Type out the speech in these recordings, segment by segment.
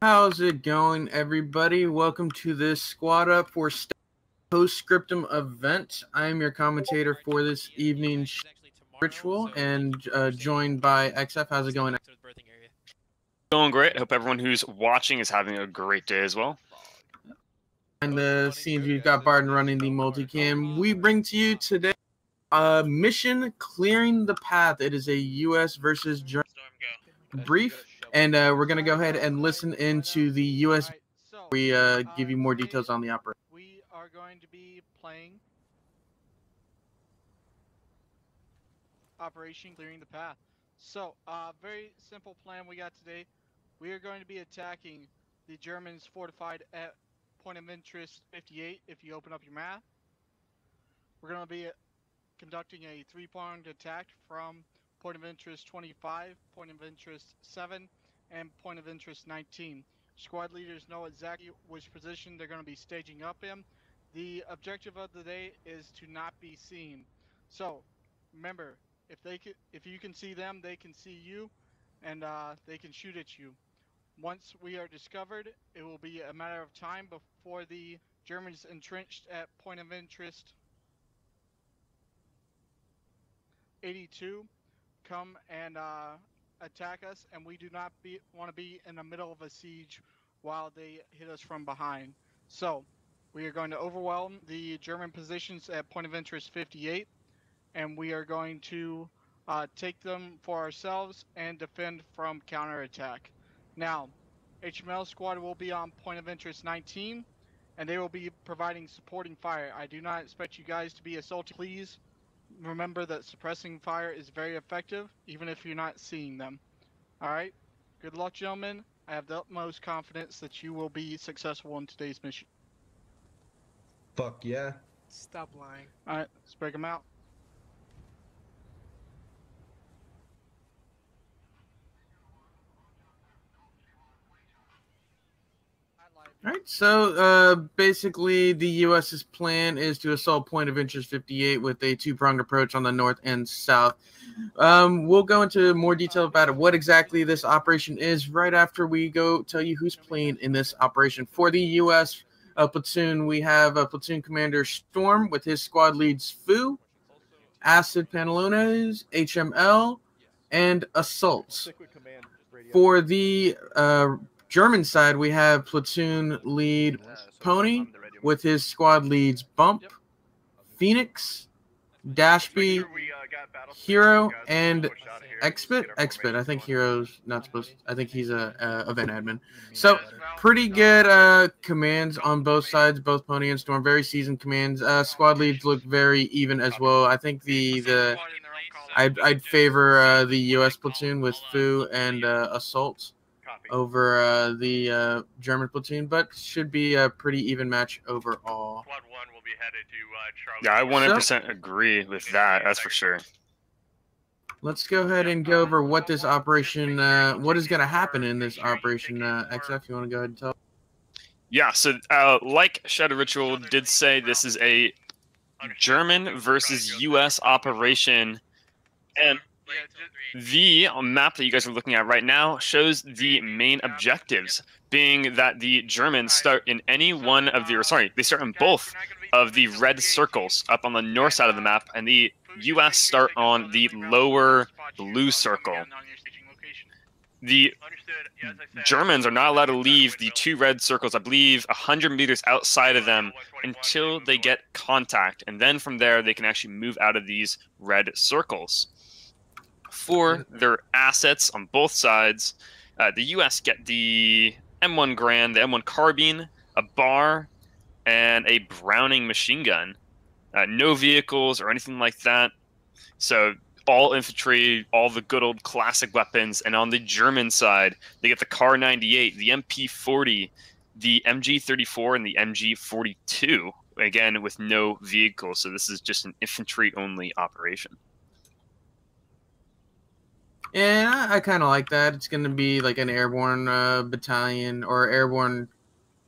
How's it going, everybody? Welcome to this Squad Up for Post-Scriptum event. I am your commentator for this evening's ritual, and joined by XF. How's it going? Going great. I hope everyone who's watching is having a great day as well. And the scenes, we've got Barton running the multicam. We bring to you today mission clearing the path. It is a U.S. versus Germany brief, and we're going to go ahead and listen into the U.S. We give you more details on the operation. We are going to be playing Operation Clearing the Path. So, very simple plan we got today. We are going to be attacking the Germans fortified at point of interest 58 if you open up your map. We're going to be conducting a three-pronged attack from point of interest 25, point of interest 7, and point of interest 19. Squad leaders know exactly which position they're going to be staging up in. The objective of the day is to not be seen. So, remember, if you can see them, they can see you, and they can shoot at you. Once we are discovered, it will be a matter of time before the Germans entrenched at point of interest 82 come and attack us, and we do not want to be in the middle of a siege while they hit us from behind. So we are going to overwhelm the German positions at point of interest 58, and we are going to take them for ourselves and defend from counterattack. Now, HML squad will be on point of interest 19, and they will be providing supporting fire. I do not expect you guys to be assaulted. Please remember that suppressing fire is very effective, even if you're not seeing them. Alright, good luck, gentlemen. I have the utmost confidence that you will be successful in today's mission. Fuck yeah. Stop lying. Alright, let's break them out. All right, so basically the U.S.'s plan is to assault point of interest 58 with a two-pronged approach on the north and south. We'll go into more detail about what exactly this operation is right after we go tell you who's playing in this operation. For the U.S. Platoon, we have Platoon Commander Storm with his squad leads Fu, Acid Pantalones, HML, and Assaults. For the German side, we have platoon lead Pony with his squad leads Bump, Phoenix, Dashby, Hero, and Expit. I think Hero's not supposed to, I think he's a event admin. So pretty good commands on both sides, both Pony and Storm. Very seasoned commands. Squad leads look very even as well. I think I'd favor the U.S. platoon with Fu and Assault over the German platoon, but should be a pretty even match overall. Squad 1 will be headed to Charlie. Yeah, I 100% agree with that. That's for sure. Let's go ahead and go over what this operation, what is going to happen in this operation. XF, you want to go ahead and tell? Yeah, so like Shadow Ritual did say, this is a German versus U.S. operation, and the map that you guys are looking at right now shows the main objectives, being that the Germans start in any one of the, or sorry, they start in both of the red circles up on the north side of the map, and the U.S. start on the lower blue circle. The Germans are not allowed to leave the two red circles, I believe 100 meters outside of them, until they get contact, and then from there they can actually move out of these red circles. For their assets on both sides, the U.S. get the M1 Garand, the M1 Carbine, a bar, and a Browning machine gun. No vehicles or anything like that. So all infantry, all the good old classic weapons. And on the German side, they get the Kar 98, the MP40, the MG34, and the MG42. Again, with no vehicles. So this is just an infantry-only operation. Yeah, I kind of like that. It's going to be like an airborne battalion or airborne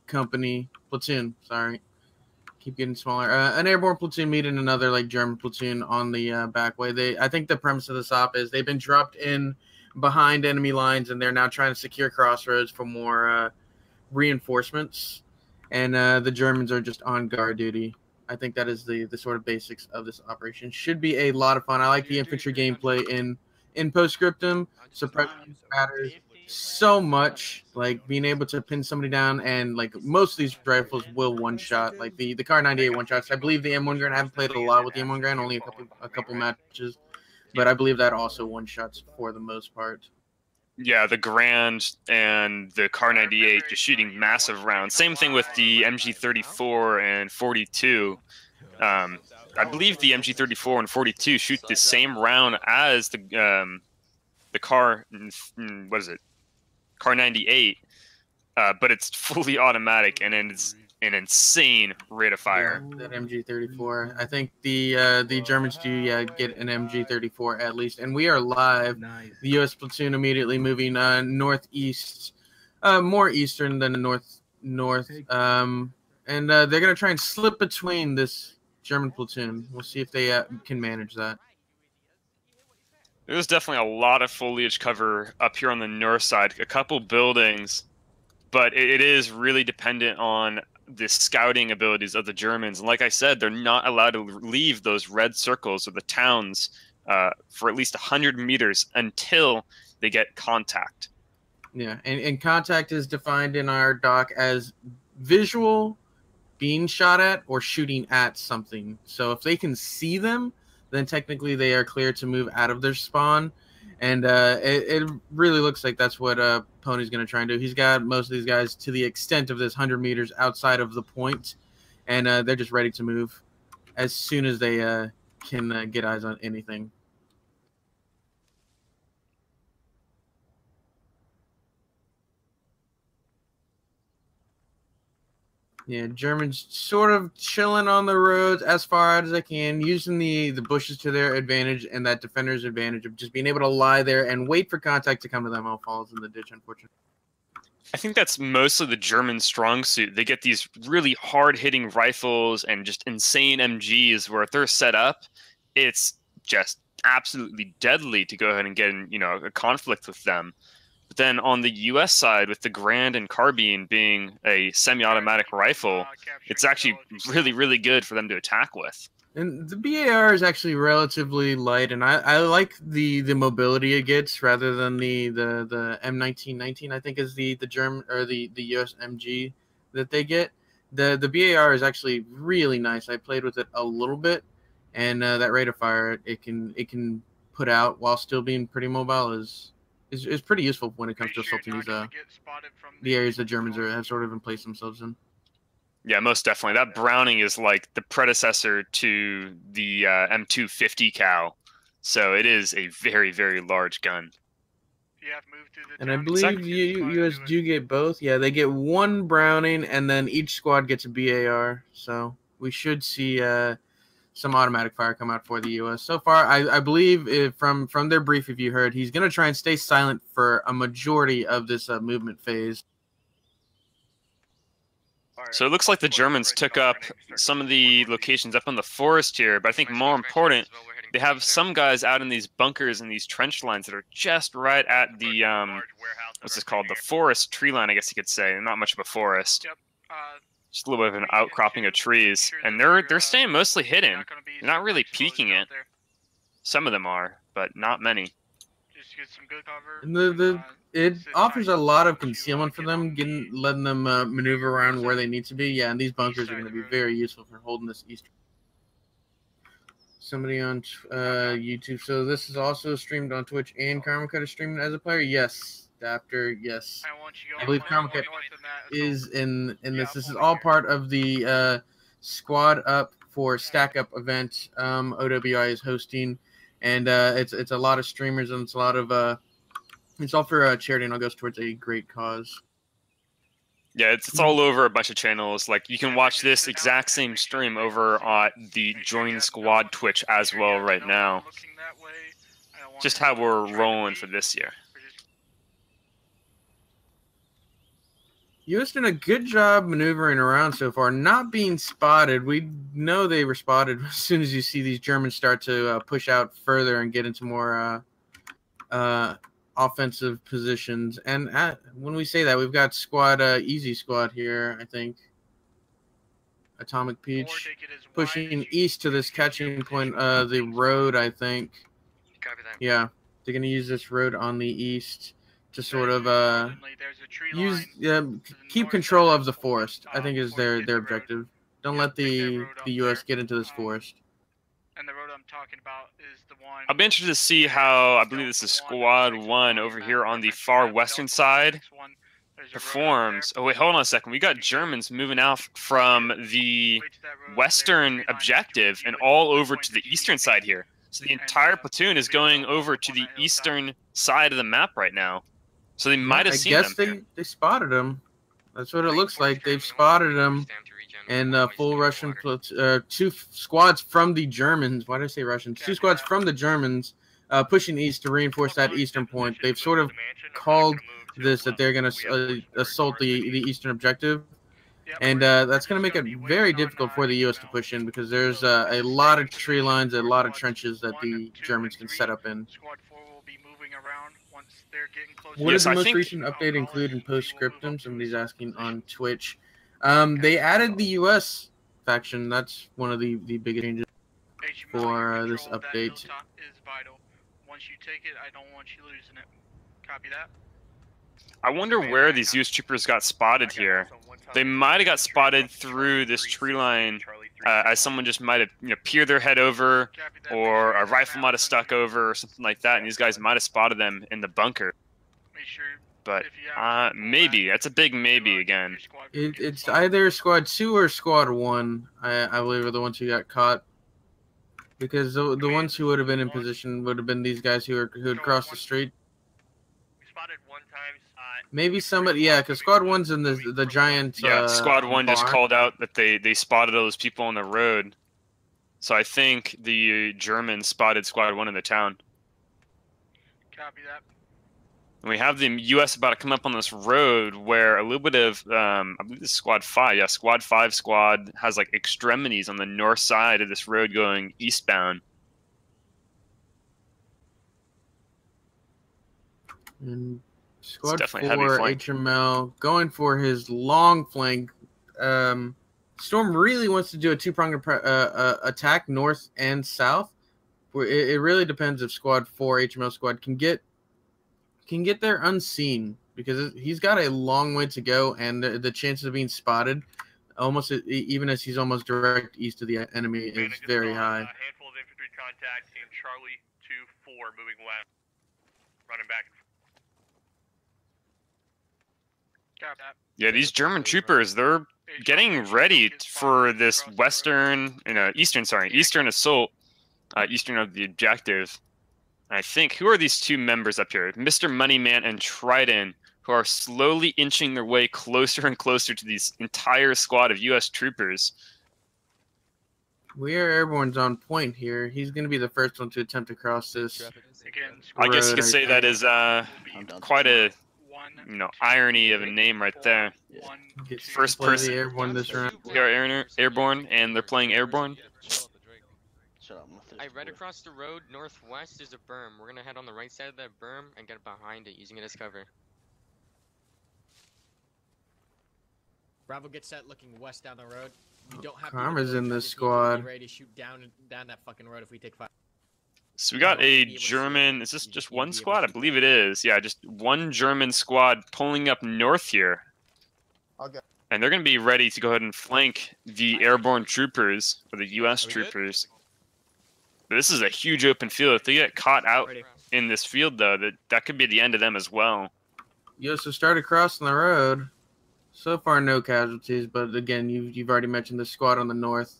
company platoon. Sorry, keep getting smaller. An airborne platoon meeting another like German platoon on the back way. I think the premise of this op is they've been dropped in behind enemy lines, and they're now trying to secure crossroads for more reinforcements, and the Germans are just on guard duty. I think that is the sort of basics of this operation. Should be a lot of fun. I like the infantry gameplay in Postscriptum. Suppression matters so much. Like being able to pin somebody down, and like most of these rifles will one shot. Like the Kar 98 one shots. I believe the M1 Garand. I haven't played a lot with the M1 Garand, only a couple matches, but I believe that also one shots for the most part. Yeah, the Grand and the Kar 98 just shooting massive rounds. Same thing with the MG34 and 42. I believe the MG34 and 42 shoot the same round as the Kar, what is it? Kar 98, but it's fully automatic, and it's an insane rate of fire. Yeah, that MG34. I think the Germans do get an MG34 at least, and we are live. Nice. The U.S. platoon immediately moving northeast, more eastern than the north, and they're gonna try and slip between this German platoon. We'll see if they can manage that. There's definitely a lot of foliage cover up here on the north side, a couple buildings, but it is really dependent on the scouting abilities of the Germans. And like I said, they're not allowed to leave those red circles or the towns for at least 100 meters until they get contact. Yeah, and contact is defined in our doc as visual being shot at or shooting at something. So if they can see them, then technically they are clear to move out of their spawn. And it really looks like that's what Pony's going to try and do. He's got most of these guys to the extent of this 100 meters outside of the point, and they're just ready to move as soon as they can get eyes on anything. Yeah, Germans sort of chilling on the roads as far out as they can, using the bushes to their advantage and that defender's advantage of just being able to lie there and wait for contact to come to them. All falls in the ditch, unfortunately. I think that's mostly the German strong suit. They get these really hard-hitting rifles and just insane MGs where if they're set up, it's just absolutely deadly to go ahead and get in, a conflict with them. But then on the U.S. side, with the Grand and Carbine being a semi-automatic rifle, it's actually really, really good for them to attack with. And the BAR is actually relatively light, and I like the mobility it gets rather than the M1919. I think is the German or the US MG that they get. The BAR is actually really nice. I played with it a little bit, and that rate of fire it can put out while still being pretty mobile is pretty useful when it comes to assaulting these the areas the Germans have sort of placed themselves in. Yeah, most definitely. That Browning is like the predecessor to the M250 Cal, so it is a very, very large gun. And I believe you US do get both. Yeah, they get one Browning, and then each squad gets a BAR. So we should see some automatic fire come out for the U.S. So far, I believe from their brief, if you heard, he's going to try and stay silent for a majority of this movement phase. So it looks like the Germans took up some of the locations up in the forest here, but I think more important, they have some guys out in these bunkers and these trench lines that are just right at the, what's this called, the forest tree line, I guess you could say. Not much of a forest. Just a little bit of an outcropping of trees. And they're staying mostly hidden. They're not really peeking it. Some of them are, but not many. It offers a lot of concealment for them, letting them maneuver around where they need to be. Yeah, and these bunkers are going to be very useful for holding this east. Somebody on YouTube. So this is also streamed on Twitch, and Karma Cut is streaming as a player. Yes, Adapter. Yes, I believe Karma Cut is in this. This is all part of the Squad Up for Stack Up event. OWI is hosting, and it's a lot of streamers, and it's a lot of it's all for charity, and it goes towards a great cause. Yeah, it's all over a bunch of channels. Like, you can watch this exact same stream over at the Join Squad Twitch as well right now. Just how we're rolling for this year. U.S. done a good job maneuvering around so far, not being spotted. We know they were spotted as soon as you see these Germans start to push out further and get into more offensive positions. And when we say that, we've got squad Easy Squad here, I think. Atomic Peach pushing east to this catching point, the road, I think. Copy that. Yeah, they're gonna use this road on the east to sort of keep control of the forest. I think is their objective. Don't let the U.S. get into this forest. And the road I'm talking about is the one. I'll be interested to see how, I believe this is Squad 1 over here on the far western side, performs. Oh wait, hold on a second. We got Germans moving out from the western objective and all over to the eastern side here. So the entire platoon is going over to the eastern side of the map right now. So they might have seen them. I guess they spotted them. That's what it looks like. They've spotted them. And full Russian two squads from the Germans. Why did I say Russians? Two squads from the Germans pushing east to reinforce that eastern point. They've sort of called this that they're going to assault the eastern objective. And that's going to make it very difficult for the U.S. to push in because there's a lot of tree lines, a lot of trenches that the Germans can set up in. What does the most recent update include in postscriptum? Somebody's asking on Twitch. They added the U.S. faction. That's one of the biggest changes for this update. Once you take it, I don't want you losing it. Copy that. I wonder where these U.S. troopers got spotted here. They might have got spotted through this tree line, as someone just might have peered their head over, or a rifle might have stuck over, or something like that, and these guys might have spotted them in the bunker. But maybe. That's a big maybe again. It's either Squad 2 or Squad 1, I believe, are the ones who got caught. Because the ones who would have been in position would have been these guys who had crossed the street. We spotted one time. Maybe somebody, yeah, because Squad 1's in the giant. Yeah, Squad 1 just barn. called out that they spotted those people on the road. So I think the Germans spotted Squad 1 in the town. Copy that. And we have the U.S. about to come up on this road where a little bit of, I believe this is Squad 5. Yeah, Squad 5 squad has like extremities on the north side of this road going eastbound. And Squad 4 heavy HML going for his long flank. Storm really wants to do a two-pronged attack north and south. It really depends if Squad 4 HML squad can get there unseen because he's got a long way to go and the chances of being spotted almost even as he's almost direct east of the enemy is very high. A handful of infantry contact in Charlie 2-4 moving west, running back. Yeah, these German troopers, they're getting ready for this eastern assault, eastern of the objective. I think, who are these two members up here? Mr. Moneyman and Trident, who are slowly inching their way closer and closer to these entire squad of U.S. troopers. We are airborne's on point here. He's going to be the first one to attempt to cross this. I guess you could say that is quite a irony of a name right there. First person. Airborne this round. They are airborne, and they're playing airborne. Right across the road, northwest is a berm. We're gonna head on the right side of that berm and get behind it, using it as cover. Bravo, get set, looking west down the road. You don't have Karma's in this squad. Be ready to shoot down that fucking road if we take fire. So we got a German. Is this just one squad? I believe it is. Yeah, just one German squad pulling up north here. Okay. And they're going to be ready to go ahead and flank the airborne troopers, or the U.S. troopers. But this is a huge open field. If they get caught out in this field, though, that could be the end of them as well. Yeah, so started crossing the road. So far, no casualties, but again, you've already mentioned the squad on the north.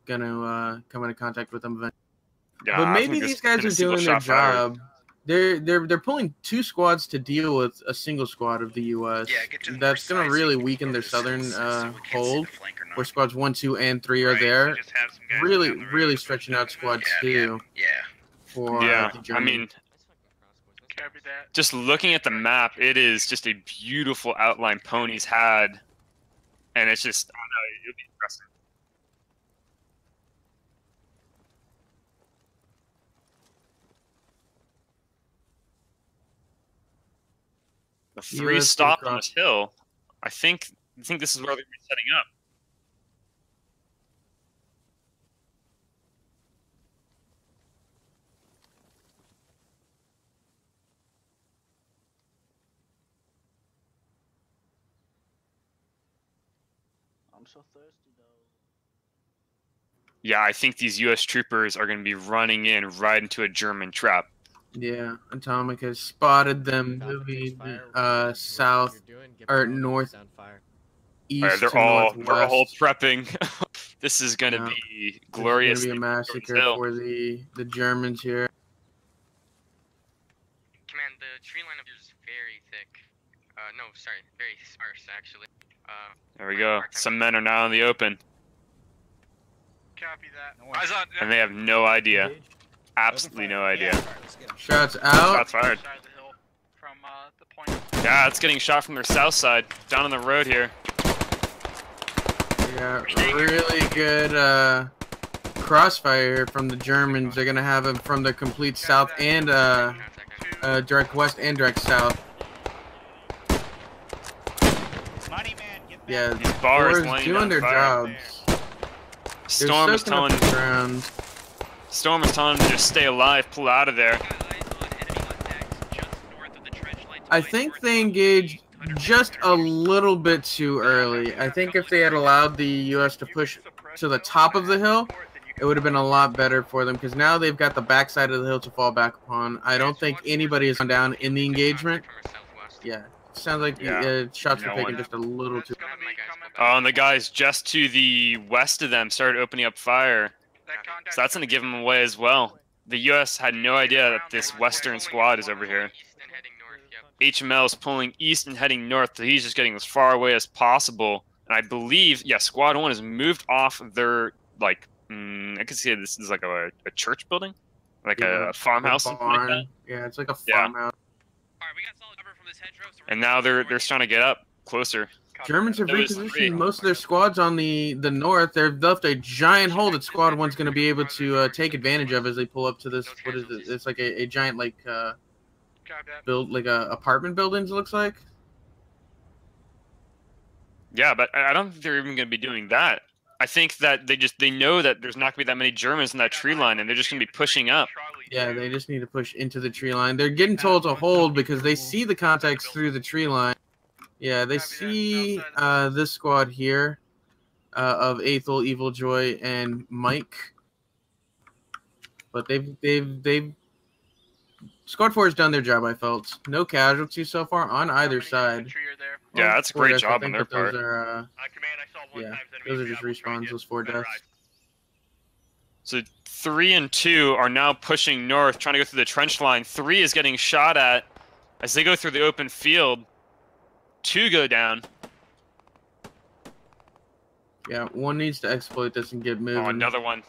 Gonna come into contact with them eventually. Yeah, but maybe these guys are doing their job. They're pulling two squads to deal with a single squad of the U.S. Yeah, that's gonna really weaken their southern hold, where squads 1, 2, and 3 are there. Really stretching out squad 2. For the German. I mean, just looking at the map, it is just a beautiful outline Pony's had, and it's just, I don't know, it'll be impressive. The three US stopped on across. this hill. I think this is where they're gonna be setting up. I'm so thirsty though. Yeah, I think these U.S. troopers are going to be running in right into a German trap. Yeah, Atomic has spotted them Falcon takes moving fire. Whatever south you're doing, get or power, north down fire. All right, east they're to all northwest. prepping. This is going to Yeah. be This glorious. is gonna be a massacre for the Germans here. Command, the tree line up here is very thick. No, sorry, very sparse actually. There we go. Some men are now in the open, Copy that. Eyes on. and they have no idea. Absolutely no idea. Shots out. Shots fired. Side of the hill from the point. Yeah, it's getting shot from their south side, down on the road here. Yeah, really good crossfire here from the Germans. They're gonna have them from the complete south and direct west and direct south. Money man, get back. Yeah, These bars Thor's laying doing down their fire. jobs. Storm They're is soaking up telling the ground. Storm is telling them to just stay alive, pull out of there. I think they engaged just a little bit too early. I think if they had allowed the U.S. to push to the top of the hill, it would have been a lot better for them, because now they've got the backside of the hill to fall back upon. I don't think anybody has gone down in the engagement. Yeah, sounds like shots were No taken one. just a little too. Oh, and the guys just to the west of them started opening up fire. So that's going to give them away as well. The U.S. had no idea that this western squad is over here. HML is pulling east and heading north, so he's just getting as far away as possible. And I believe, yeah, Squad 1 has moved off their, like, I can see this is like a church building? Like a farmhouse? Something like that. Yeah, it's like a Yeah. farmhouse. And now they're trying to get up closer. Germans have Those repositioned three. most of their squads on the north. They've left a giant hole that Squad 1's going to be able to take advantage of as they pull up to this. What is it? It's like a giant, like, build, like apartment buildings, it looks like. Yeah, but I don't think they're even going to be doing that. I think that they know that there's not going to be that many Germans in that tree line, and they're just going to be pushing up. Yeah, they just need to push into the tree line. They're getting told to hold because they see the contacts through the tree line. Yeah, they see this squad here of Aethel, Evil Joy, and Mike. But they've Squad 4 has done their job, I felt. No casualties so far on either side. Yeah, that's a great job on their those part. are, Command, I saw one yeah, times those are enemy just vehicle trying respawns, to those 4 get deaths. So 3 and 2 are now pushing north, trying to go through the trench line. 3 is getting shot at as they go through the open field. 2 go down. Yeah, 1 needs to exploit this and get moving. Oh, another one.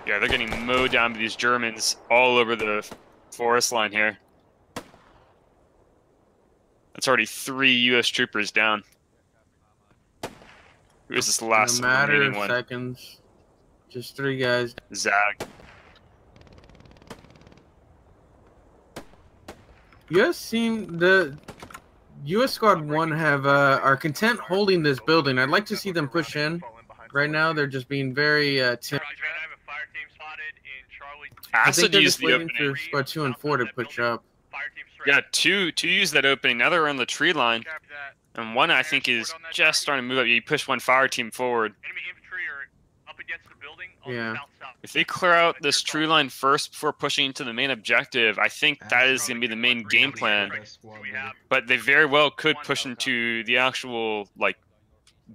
Yeah, they're getting mowed down by these Germans all over the forest line here. That's already 3 U.S. troopers down. Who is this last In a matter remaining of one? seconds. Just 3 guys. Zag. The U.S. Squad 1 have are content holding this building. I'd like to see them push in. Right now, they're just being very timid. I think Acid they're used just the waiting opening. for Squad 2 and 4 to push up. Yeah, two used that opening. Now they're on the tree line. And 1, I think, is just starting to move up. You push 1 fire team forward. Enemy infantry are up against the building on Yeah. the south side. If they clear out this tree line first before pushing into the main objective, I think that is going to be the main game plan. But they very well could push into the actual, like,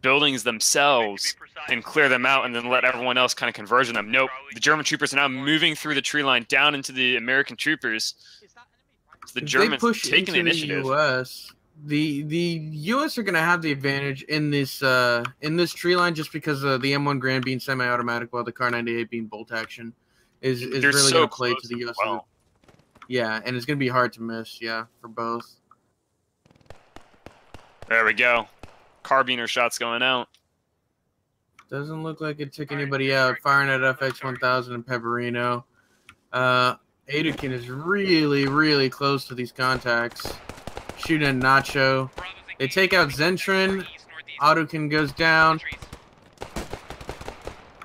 buildings themselves and clear them out and then let everyone else kind of converge on them. Nope. The German troopers are now moving through the tree line down into the American troopers. So the If Germans they push taking the into initiative. The U.S., the U.S. are going to have the advantage in this tree line just because the M1 Grand being semi-automatic while the Car 98 being bolt action is They're really so going to play close to the as U.S. well. Yeah, and it's going to be hard to miss. Yeah, for both. There we go. Carbiner shots going out. Doesn't look like it took anybody out. Firing at FX 1000 and Pepperino. Adekin is really, really close to these contacts. Shooting at Nacho. They take out Zentrin. Adekin goes down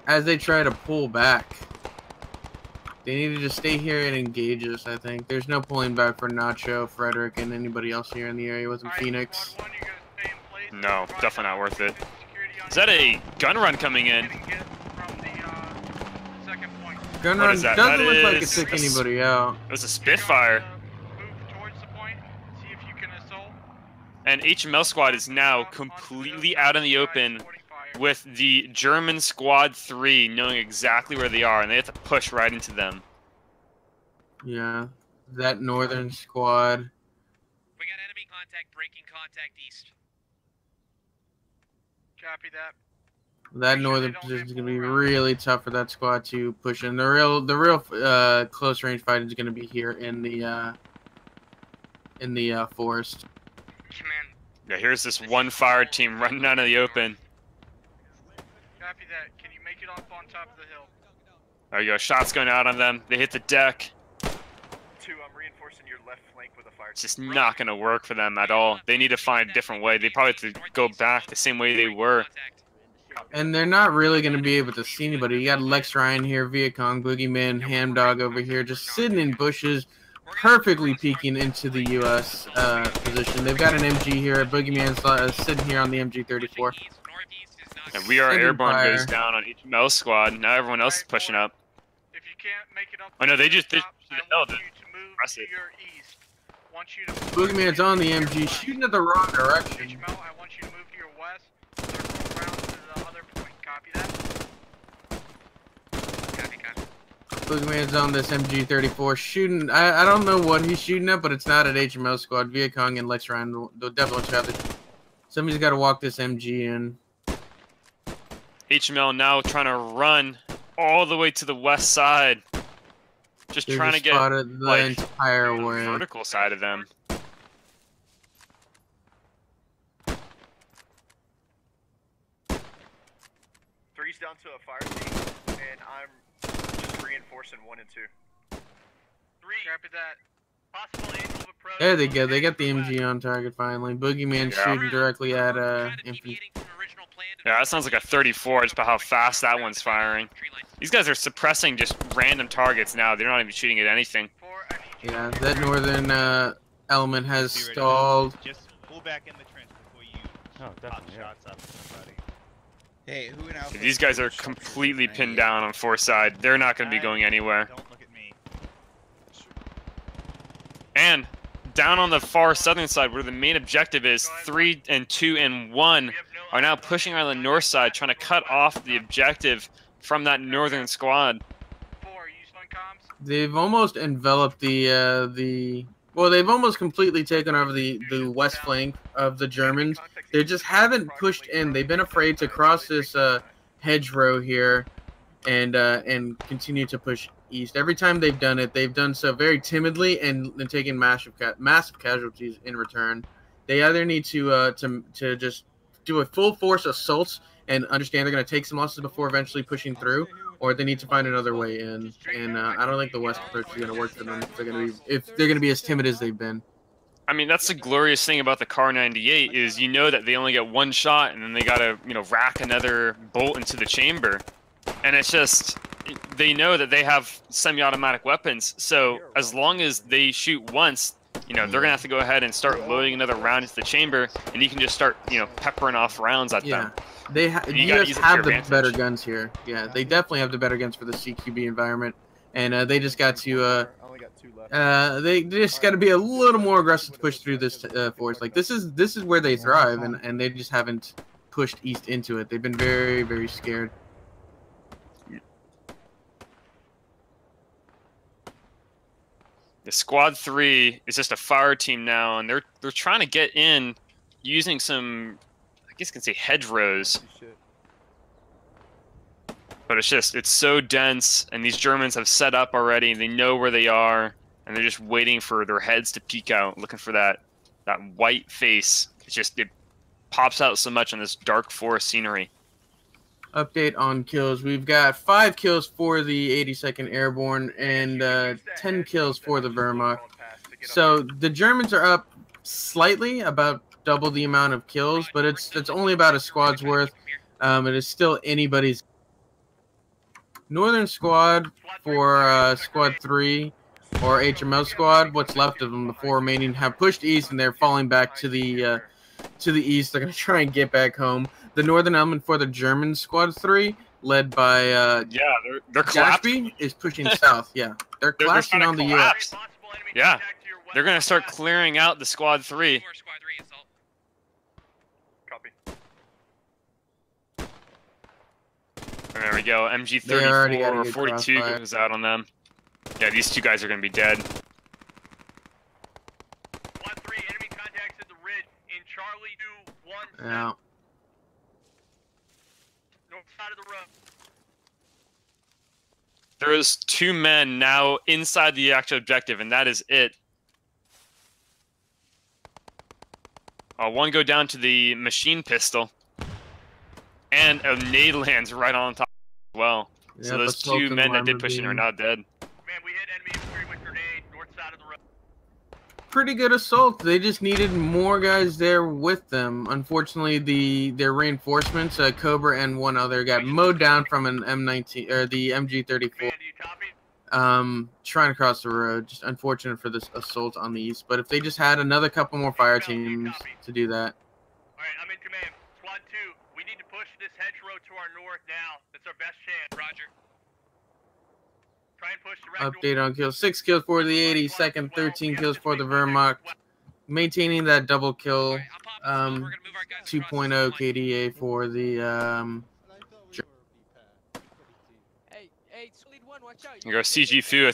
as they try to pull back. They need to just stay here and engage us, I think. There's no pulling back for Nacho, Frederick, and anybody else here in the area with Phoenix. No, definitely not worth it. Is that a gun run coming in? Gun run doesn't look like it took anybody out. It was a Spitfire. And HML squad is now completely out in the open with the German squad 3 knowing exactly where they are, and they have to push right into them. Yeah, that northern squad. We got enemy contact, breaking contact east. Copy that. That northern position is going to be really tough for that squad to push in. The real close range fighting is going to be here in the forest. Command. Yeah, here's this one fire team running out of the open. Copy that. Can you make it up on top of the hill? There you go. Shots going out on them. They hit the deck. 2, I'm reinforcing your left flank with a fire. It's just not going to work for them at all. They need to find a different way. They probably have to go back the same way they were. And they're not really going to be able to see anybody. You got Lex Ryan here, Viet Cong, Boogeyman, Hamdog over here, just sitting in bushes, perfectly peeking into the U.S. Position. They've got an MG here. Boogeyman's sitting here on the MG-34. And we are airborne goes down on HML squad. Now everyone else is pushing up. If you can't make it up, Oh no, they just I want you to move press to it. your east. Want you to Boogeyman's on the MG, shooting at the wrong direction. HML, I want you to move to your west. Circle around to the other point. Copy that. Copy, copy. Boogeyman's on this MG-34 shooting. I don't know what he's shooting at, but it's not at HML squad. Viet Cong and Lex Ryan, they'll definitely have to. Somebody's got to walk this MG in. HML now trying to run all the way to the west side. Just trying to get the like entire the way. vertical side of them. Three's down to a fire team, and I'm just reinforcing 1 and 2. 3. Copy that. Possible angle of approach. There they go. They got the MG on target finally. Boogeyman shooting directly at infantry. Yeah, that sounds like a 34 just by how fast that one's firing. These guys are suppressing just random targets now. They're not even shooting at anything. Yeah, that northern element has stalled. Just pull back in the trench before you pop shots up somebody. Hey, who in Alpha? These guys are completely pinned down on 4 side. They're not going to be going anywhere. Don't look at me. And down on the far southern side, where the main objective is, 3 and 2 and 1 are now pushing around the north side, trying to cut off the objective from that northern squad. 4, use phone comms. They've almost enveloped well, they've almost completely taken over the west flank of the Germans. They just haven't pushed in. They've been afraid to cross this hedgerow here and continue to push east. Every time they've done it, they've done so very timidly and taken massive casualties in return. They either need to just do a full force assault and understand they're going to take some losses before eventually pushing through, or they need to find another way in. And I don't think the west approach is going to work for them if they're going to be as timid as they've been. I mean, that's the glorious thing about the Kar 98 is you know that they only get 1 shot and then they got to, rack another bolt into the chamber. And it's just, they know that they have semi-automatic weapons. So as long as they shoot once, they're going to have to go ahead and start loading another round into the chamber, and you can just start, peppering off rounds at them. The US have the better guns here. Yeah, they definitely have the better guns for the CQB environment. And they just got to, they just got to be a little more aggressive to push through this force. Like, this is where they thrive, and they just haven't pushed east into it. They've been very, very scared. The squad 3 is just a fire team now, and they're trying to get in using some, I guess you can say hedgerows. But it's so dense, and these Germans have set up already, and they know where they are, and they're just waiting for their heads to peek out, looking for that white face. It pops out so much on this dark forest scenery. Update on kills. We've got 5 kills for the 82nd Airborne and 10 kills for the Wehrmacht. So the Germans are up slightly, about double the amount of kills, but it's only about a squad's worth. It is still anybody's. Northern Squad for Squad 3 or HMO Squad, what's left of them, the 4 remaining, have pushed east and they're falling back to the east. They're going to try and get back home. The Northern Element for the German Squad 3, led by they're Gatsby, is pushing south. Yeah, they're collapsing on the U.S. Yeah, they're going to start clearing out the Squad 3. Copy. And there we go. They already got a MG34 or good 42 crossfire. goes out on them. Yeah, these 2 guys are going to be dead. Squad 3, enemy contacts at the ridge in Charlie 2-1. Yeah. North side of the road. There is 2 men now inside the actual objective, and that is it. One go down to the machine pistol, and a nade lands right on top as well. Yeah, So those 2 men that did push in are now dead. Man, we hit enemy infantry with grenade, north side of the road. Pretty good assault. They just needed more guys there with them. Unfortunately, their reinforcements, Cobra and one other, got mowed down from an M19 or the MG34. Man, do you copy? Trying to cross the road. Just unfortunate for this assault on the east. But if they just had another couple more fire teams to do that. Alright, I'm in command. Squad 2, we need to push this hedgerow to our north now. That's our best chance. Roger. Try and push direct Update on kills. 6 kills for the 82nd, 13 kills for the Wehrmacht. Maintaining that double kill. 2.0 KDA for the Hey, lead one, watch out. You go CG Fu.